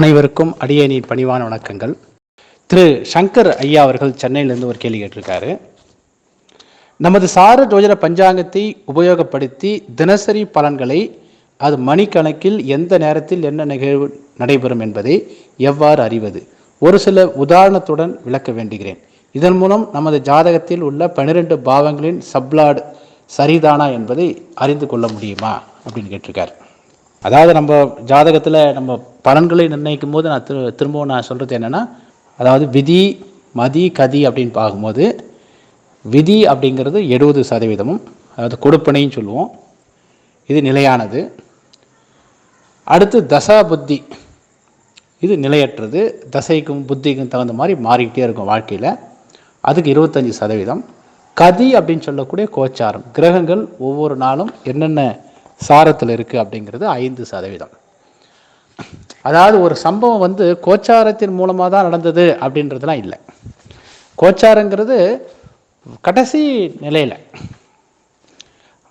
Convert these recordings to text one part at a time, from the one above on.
அனைவருக்கும் அடியேனின் பணிவான வணக்கங்கள். திரு சங்கர் ஐயா அவர்கள் சென்னையிலிருந்து ஒரு கேள்வி கேட்டிருக்காரு. நமது சார ஜோதிட பஞ்சாங்கத்தை உபயோகப்படுத்தி தினசரி பலன்களை அது மணிக்கணக்கில் எந்த நேரத்தில் என்ன நிகழ்வு நடைபெறும் என்பதை எவ்வாறு அறிவது? ஒரு சில உதாரணத்துடன் விளக்க வேண்டுகிறேன். இதன் மூலம் நமது ஜாதகத்தில் உள்ள 12 பாவங்களின் சப்ளாட் சரிதானா என்பதை அறிந்து கொள்ள முடியுமா அப்படின்னு கேட்டிருக்காரு. அதாவது நம்ம ஜாதகத்தில் நம்ம பலன்களை நிர்ணயிக்கும் போது நான் திரும்பவும் நான் சொல்கிறது என்னென்னா, அதாவது விதி மதி கதி அப்படின்னு பார்க்கும்போது விதி அப்படிங்கிறது 70%, அதாவது கொடுப்பனைன்னு சொல்லுவோம், இது நிலையானது. அடுத்து தசா புத்தி, இது நிலையற்றது, தசைக்கும் புத்திக்கும் தகுந்த மாதிரி மாறிக்கிட்டே இருக்கும் வாழ்க்கையில், அதுக்கு 25%. கதி அப்படின்னு சொல்லக்கூடிய கோச்சாரம், கிரகங்கள் ஒவ்வொரு நாளும் என்னென்ன சாரத்தில் இருக்குது அப்படிங்கிறது 5%. அதாவது ஒரு சம்பவம் கோச்சாரத்தின் மூலமாக தான் நடந்தது அப்படின்றதுலாம் இல்லை. கோச்சாரங்கிறது கடைசி நிலையில்,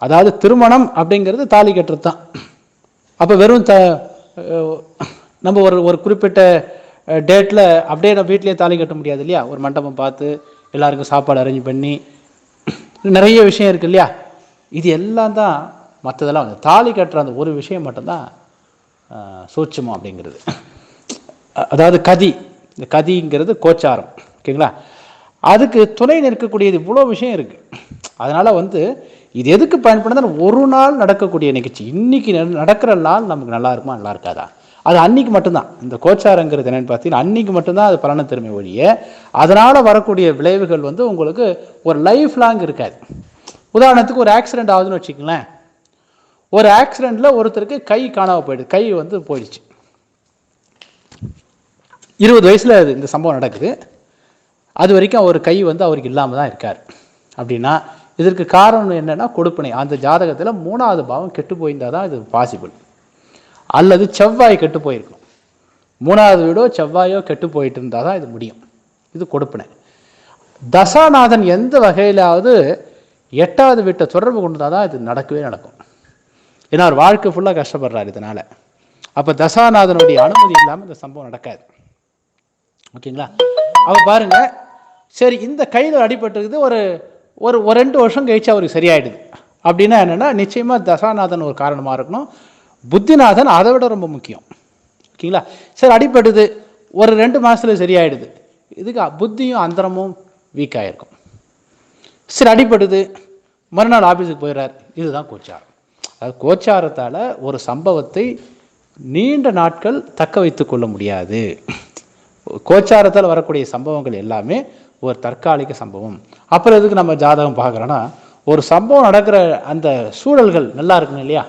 அதாவது திருமணம் அப்படிங்கிறது தாலி கட்டுறது தான். அப்போ வெறும் நம்ம ஒரு குறிப்பிட்ட டேட்டில் அப்படியே நம்ம வீட்டிலேயே தாலி கட்ட முடியாது இல்லையா? ஒரு மண்டபம் பார்த்து எல்லாருக்கும் சாப்பாடு அரேஞ்ச் பண்ணி நிறைய விஷயம் இருக்குது இல்லையா? இது எல்லாம் தான். மற்றதெல்லாம் தாலி கட்டுற அந்த ஒரு விஷயம் மட்டும்தான் சூட்சுமம் அப்படிங்கிறது. அதாவது கதி, இந்த கதிங்கிறது கோச்சாரம், ஓகேங்களா? அதுக்கு துணை நிற்கக்கூடியது இவ்வளோ விஷயம் இருக்குது. அதனால் இது எதுக்கு பயன்படுதுன்னா, ஒரு நாள் நடக்கக்கூடிய நிகழ்ச்சி, இன்றைக்கி நடக்கிற நாள் நமக்கு நல்லா இருக்குமா நல்லா இருக்காதா, அது அன்றைக்கி மட்டும்தான். இந்த கோச்சாரங்கிறது என்னென்னு பார்த்தீங்கன்னா அன்றைக்கி மட்டும்தான் அது பலனை திறமை ஒழிய அதனால் வரக்கூடிய விளைவுகள் உங்களுக்கு ஒரு லைஃப் லாங் இருக்காது. உதாரணத்துக்கு ஒரு ஆக்சிடெண்ட் ஆகுதுன்னு வச்சுக்கங்களேன். ஒரு ஆக்சிடெண்ட்டில் ஒருத்தருக்கு கை காணாமல் போயிடுது, கை போயிடுச்சு. 20 வயசில் இந்த சம்பவம் நடக்குது. அது வரைக்கும் அவர் கை அவருக்கு இல்லாமல் தான் இருக்கார். அப்படின்னா இதற்கு காரணம் என்னென்னா கொடுப்பனை. அந்த ஜாதகத்தில் 3வது பாவம் கெட்டு போயிருந்தால் தான் இது பாசிபிள். அல்லது செவ்வாய் கெட்டு போயிருக்கணும். 3வது வீடோ செவ்வாயோ கெட்டு போயிட்டு இருந்தால் தான் இது முடியும். இது கொடுப்பனை. தசாநாதன் எந்த வகையிலாவது 8வது வீட்டை தொடர்பு கொண்டுதான் தான் இது நடக்கவே நடக்கும். ஏன்னா அவர் வாழ்க்கை ஃபுல்லாக கஷ்டப்படுறாரு இதனால். அப்போ தசாநாதனுடைய அனுமதி இல்லாமல் இந்த சம்பவம் நடக்காது, ஓகேங்களா? அப்போ பாருங்கள், சரி இந்த கையில் அடிபட்டுருக்குது, ஒரு ஒரு 2 வருஷம் கழிச்சு அவருக்கு சரியாயிடுது. அப்படின்னா என்னென்னா நிச்சயமாக தசாநாதன் ஒரு காரணமாக இருக்கணும். புத்திநாதன் அதை விட ரொம்ப முக்கியம், ஓகேங்களா? சரி அடிபடுது, ஒரு 2 மாதத்தில் சரியாயிடுது, இதுக்கு புத்தியும் அந்தரமும் வீக் ஆகிருக்கும். சரி அடிபடுது, மறுநாள் ஆஃபீஸுக்கு போயிடுறார், இதுதான் கோச்சாரம். அது கோச்சாரத்தால் ஒரு சம்பவத்தை நீண்ட நாட்கள் தக்க வைத்து கொள்ள முடியாது. கோச்சாரத்தால் வரக்கூடிய சம்பவங்கள் எல்லாமே ஒரு தற்காலிக சம்பவம். அப்புறம் எதுக்கு நம்ம ஜாதகம் பார்க்குறோன்னா, ஒரு சம்பவம் நடக்கிற அந்த சூழல்கள் நல்லா இருக்கணும் இல்லையா?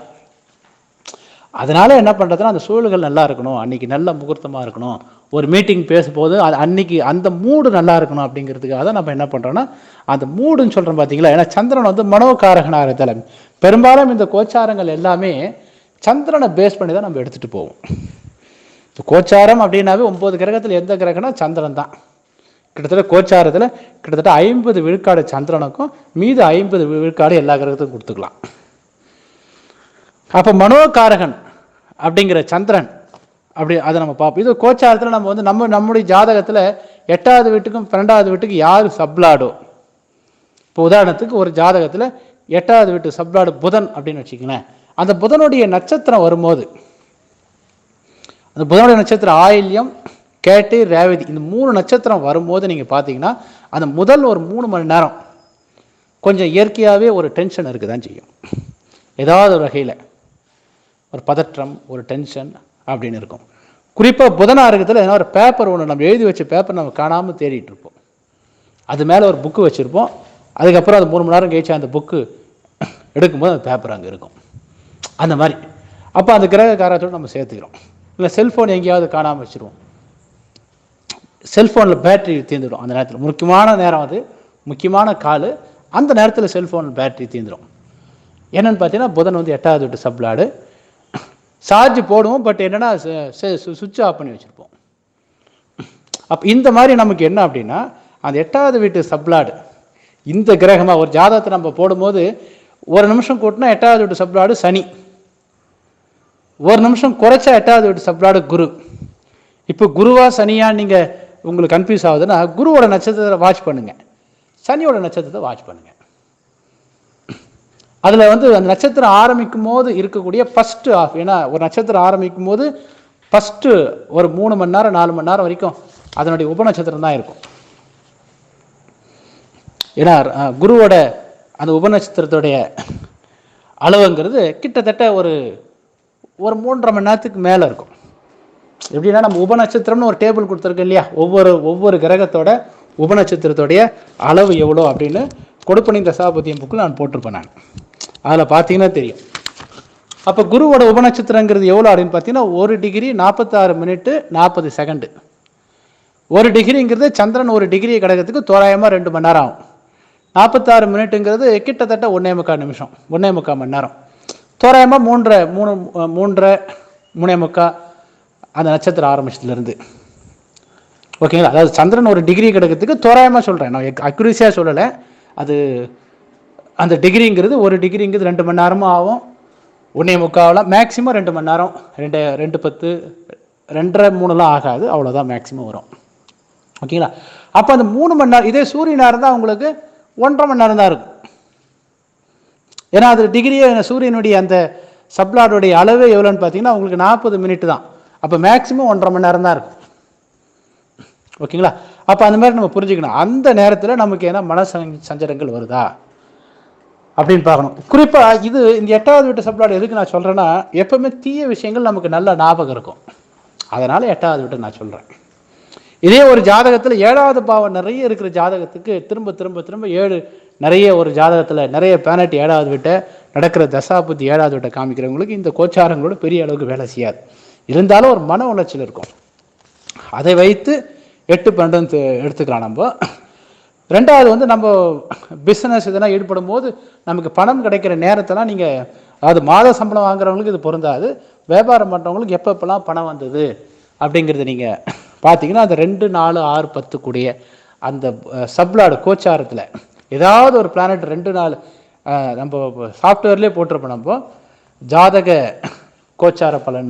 அதனால் என்ன பண்ணுறதுன்னா, அந்த சூழல்கள் நல்லா இருக்கணும், அன்றைக்கி நல்ல முகூர்த்தமாக இருக்கணும், ஒரு மீட்டிங் பேசும்போது அது அன்றைக்கி அந்த மூடு நல்லா இருக்கணும். அப்படிங்கிறதுக்காக தான் நம்ம என்ன பண்ணுறோன்னா அந்த மூடுன்னு சொல்கிறோம் பார்த்தீங்களா? ஏன்னா சந்திரன் மனோகாரகனாக இருந்தாலும் பெரும்பாலும் இந்த கோச்சாரங்கள் எல்லாமே சந்திரனை பேஸ் பண்ணி தான் நம்ம எடுத்துகிட்டு போவோம். கோச்சாரம் அப்படின்னாவே 9 கிரகத்தில் எந்த கிரகம்னா சந்திரன் தான். கிட்டத்தட்ட கோச்சாரத்தில் கிட்டத்தட்ட 50 விழுக்காடு சந்திரனுக்கும் மீது 50 விழுக்காடு எல்லா கிரகத்துக்கும் கொடுத்துக்கலாம். அப்போ மனோகாரகன் அப்படிங்கிற சந்திரன் அப்படி அதை நம்ம பார்ப்போம். இது கோச்சாரத்தில் நம்ம நம்முடைய ஜாதகத்தில் 8வது வீட்டுக்கும் 12வது வீட்டுக்கு யார் சப்ளாடோ, இப்போ உதாரணத்துக்கு ஒரு ஜாதகத்தில் 8வது வீட்டு சப்ளாடு புதன் அப்படின்னு வச்சுக்கங்களேன். அந்த புதனுடைய நட்சத்திரம் வரும்போது, அந்த புதனுடைய நட்சத்திரம் ஆயில்யம், கேட்டை, ரேவதி, இந்த 3 நட்சத்திரம் வரும்போது நீங்கள் பார்த்தீங்கன்னா அந்த முதல் ஒரு 3 மணி நேரம் கொஞ்சம் இயற்கையாகவே ஒரு டென்ஷன் இருக்குது தான் செய்யும். ஏதாவது ஒரு வகையில் ஒரு பதற்றம், ஒரு டென்ஷன் அப்படின்னு இருக்கும். குறிப்பாக புதனா இருக்கிறதுல ஏன்னா ஒரு பேப்பர் ஒன்று நம்ம எழுதி வச்ச பேப்பர் நம்ம காணாமல் தேடிட்டு இருப்போம். அது மேலே ஒரு புக்கு வச்சுருப்போம். அதுக்கப்புறம் அது 3 மணி நேரம் கழிச்சு அந்த புக்கு எடுக்கும்போது அந்த பேப்பர் அங்கே இருக்கும். அந்த மாதிரி அப்போ அந்த கிரக காரத்தோடு நம்ம சேர்த்துக்கிறோம். இல்லை செல்ஃபோன் எங்கேயாவது காணாமல் வச்சுருவோம். செல்ஃபோனில் பேட்டரி தீர்ந்துடும். அந்த நேரத்தில் முக்கியமான நேரம், அது முக்கியமான கால், அந்த நேரத்தில் செல்ஃபோனில் பேட்டரி தீர்ந்துடும். என்னென்னு பார்த்தீங்கன்னா புதன் 8வது வீட்டு சப்ளாடு. சார்ஜ் போடுவோம், பட் என்னென்னா சுவிட்ச் ஆஃப் பண்ணி வச்சுருப்போம். அப்போ இந்த மாதிரி நமக்கு என்ன அப்படின்னா அந்த 8வது வீட்டு சப்ளாடு இந்த கிரகமாக ஒரு ஜாதகத்தை நம்ம போடும்போது 1 நிமிஷம் கூட்டினா 8வது வீட்டு சப்ளாடு சனி, 1 நிமிஷம் குறைச்சா 8வது வீட்டு சப்ளாடு குரு, இப்போ குருவா சனியா நீங்கள் உங்களுக்கு கன்ஃபியூஸ் ஆகுதுன்னா குருவோட நட்சத்திரத்தை வாட்ச் பண்ணுங்கள், சனியோட நட்சத்திரத்தை வாட்ச் பண்ணுங்கள். அதில் வந்து அந்த நட்சத்திரம் ஆரம்பிக்கும் போது இருக்கக்கூடிய ஃபஸ்ட்டு ஆஃப், ஏன்னா ஒரு நட்சத்திரம் ஆரம்பிக்கும் போது ஃபஸ்ட்டு ஒரு 3 மணி நேரம் 4 மணி நேரம் வரைக்கும் அதனுடைய உபநட்சத்திரம் தான் இருக்கும். ஏன்னா குருவோட அந்த உபநட்சத்திரத்துடைய அளவுங்கிறது கிட்டத்தட்ட ஒரு 3.5 மணி நேரத்துக்கு மேலே இருக்கும். எப்படின்னா நம்ம உபநட்சத்திரம்னு ஒரு டேபிள் கொடுத்துருக்கு இல்லையா, ஒவ்வொரு கிரகத்தோட உபநட்சத்திரத்துடைய அளவு எவ்வளோ அப்படின்னு கொடுப்பனி தசாபதியம் புக்கில் நான் போட்டிருப்பேன். நான் அதில் பார்த்தீங்கன்னா தெரியும். அப்போ குருவோட உபநட்சத்திரங்கிறது எவ்வளோ அப்படின்னு பார்த்தீங்கன்னா 1 டிகிரி 46 மினிட்டு 40 செகண்டு. 1 டிகிரிங்கிறது சந்திரன் 1 டிகிரி கிடக்கிறதுக்கு தோராயமாக 2 மணி நேரம் ஆகும். 46 மினிட்டுங்கிறது கிட்டத்தட்ட 1.25 நிமிஷம், 1.25 மணி நேரம். தோராயமாக 3.5 அந்த நட்சத்திரம் ஆரம்பிச்சதுலேருந்து. ஓகேங்களா? அதாவது சந்திரன் 1 டிகிரி கிடக்கிறதுக்கு தோராயமாக சொல்கிறேன், நான் அக்யூரேசியாக சொல்லலை. அது அந்த டிகிரிங்கிறது 1 டிகிரிங்கிறது 2 மணி நேரமும் ஆகும், 1.25 மேக்ஸிமம் 2 மணி நேரம், 2:10 2:30 ஆகாது, அவ்வளோதான் மேக்ஸிமம் வரும். ஓகேங்களா? அப்போ அந்த 3 மணி நேரம், இதே சூரியனாக இருந்தால் உங்களுக்கு 1.5 மணி நேரம் தான் இருக்கும். ஏன்னா அது டிகிரியே சூரியனுடைய அந்த சப்ளாடுடைய அளவு எவ்வளோன்னு பார்த்தீங்கன்னா உங்களுக்கு 40 மினிட் தான். அப்போ மேக்ஸிமம் 1.5 மணி நேரம் தான் இருக்கும். ஓகேங்களா? அப்போ அந்த மாதிரி நம்ம புரிஞ்சுக்கணும். அந்த நேரத்தில் நமக்கு ஏன்னா சஞ்சலங்கள் வருதா அப்படின்னு பார்க்கணும். குறிப்பாக இந்த 8வது வீட்டு சப்ளாடு எதுக்கு நான் சொல்கிறேன்னா, எப்பவுமே தீய விஷயங்கள் நமக்கு நல்ல ஞாபகம் இருக்கும், அதனால் 8வது வீட்டை நான் சொல்கிறேன். இதே ஒரு ஜாதகத்தில் 7வது பாவம் நிறைய இருக்கிற ஜாதகத்துக்கு திரும்ப திரும்ப திரும்ப 7 நிறைய ஒரு ஜாதகத்தில் நிறைய பிளானட் 7வது வீட்டை நடக்கிற தசாபுத்தி 7வது வீட்டை காமிக்கிறவங்களுக்கு இந்த கோச்சாரங்களோட பெரிய அளவுக்கு வேலை செய்யாது. இருந்தாலும் ஒரு மன உளைச்சல் இருக்கும். அதை வைத்து 8-12 எடுத்துக்கலாம். நம்ம 2வது வந்து நம்ம பிஸ்னஸ் இதெல்லாம் ஈடுபடும் போது நமக்கு பணம் கிடைக்கிற நேரத்தெல்லாம் நீங்கள், அதாவது மாத சம்பளம் வாங்குறவங்களுக்கு இது பொருந்தாது, வியாபாரம் பண்ணுறவங்களுக்கு எப்பப்பெல்லாம் பணம் வந்தது அப்படிங்கிறது நீங்கள் பார்த்தீங்கன்னா அந்த 2, 4, 6, 10 கூடிய அந்த சப்ளாடு கோச்சாரத்தில் ஏதாவது ஒரு பிளானட் 2, 4 நம்ம சாஃப்ட்வேர்லேயே போட்டிருப்போம். நம்ம ஜாதக கோச்சார பலன்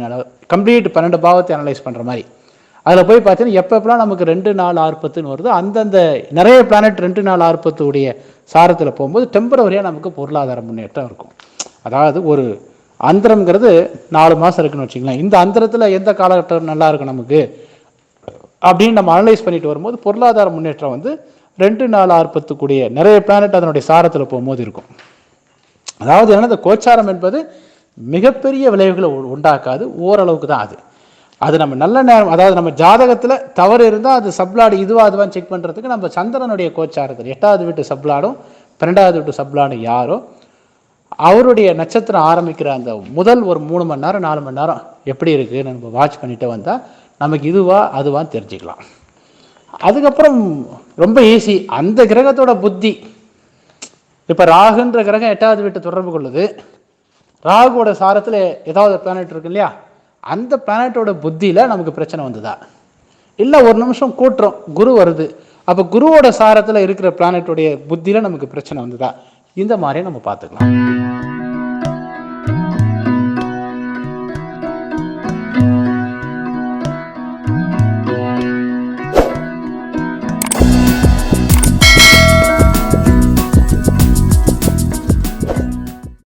கம்ப்ளீட் 12 பாவத்தை அனலைஸ் பண்ணுற மாதிரி அதில் போய் பார்த்தீங்கன்னா எப்பப்பெல்லாம் நமக்கு 2, 4, 6, 10ன்னு வருது, அந்தந்த நிறைய பிளானட் 2, 4, 6, 10 உடைய சாரத்தில் போகும்போது டெம்பரவரியாக நமக்கு பொருளாதார முன்னேற்றம் இருக்கும். அதாவது ஒரு அந்தரம்ங்கிறது 4 மாதம் இருக்குன்னு வச்சுக்கலாம். இந்த அந்தரத்தில் எந்த காலகட்டம் நல்லா இருக்கும் நமக்கு அப்படின்னு நம்ம அனலைஸ் பண்ணிட்டு வரும்போது பொருளாதார முன்னேற்றம் வந்து 2, 4, 6, 10 கூடிய நிறைய பிளானட் அதனுடைய சாரத்தில் போகும்போது இருக்கும். அதாவது என்ன, இந்த கோச்சாரம் என்பது மிகப்பெரிய விளைவுகளை உண்டாக்காது, ஓரளவுக்கு தான். அது நம்ம நல்ல நேரம், அதாவது நம்ம ஜாதகத்தில் தவறு இருந்தால் அது சப்ளாடு அதுவான்னு செக் பண்ணுறதுக்கு நம்ம சந்திரனுடைய கோச்சாரத்தில் 8வது வீட்டு சப்ளாடும் 12வது வீட்டு சப்ளாடும் யாரோ அவருடைய நட்சத்திரம் ஆரம்பிக்கிற அந்த முதல் ஒரு 3 மணி நேரம் 4 மணி நேரம் எப்படி இருக்குன்னு நம்ம வாட்ச் பண்ணிட்டு வந்தால் நமக்கு அதுவான்னு தெரிஞ்சுக்கலாம். அதுக்கப்புறம் ரொம்ப ஈஸி, அந்த கிரகத்தோட புத்தி. இப்போ ராகுன்ற கிரகம் 8வது வீட்டு தொடர்பு கொள்ளுது, ராகுவோட சாரத்தில் ஏதாவது பிளானட் இருக்கு இல்லையா, அந்த பிளானட்டோட புத்தியில் நமக்கு பிரச்சனை வந்ததா, இல்லை ஒரு நிமிஷம் கூட்டுறோம் குரு வருது, அப்போ குருவோட சாரத்தில் இருக்கிற பிளானட்டோடைய புத்தியில் நமக்கு பிரச்சனை வந்ததா, இந்த மாதிரி நம்ம பார்த்துக்கலாம்.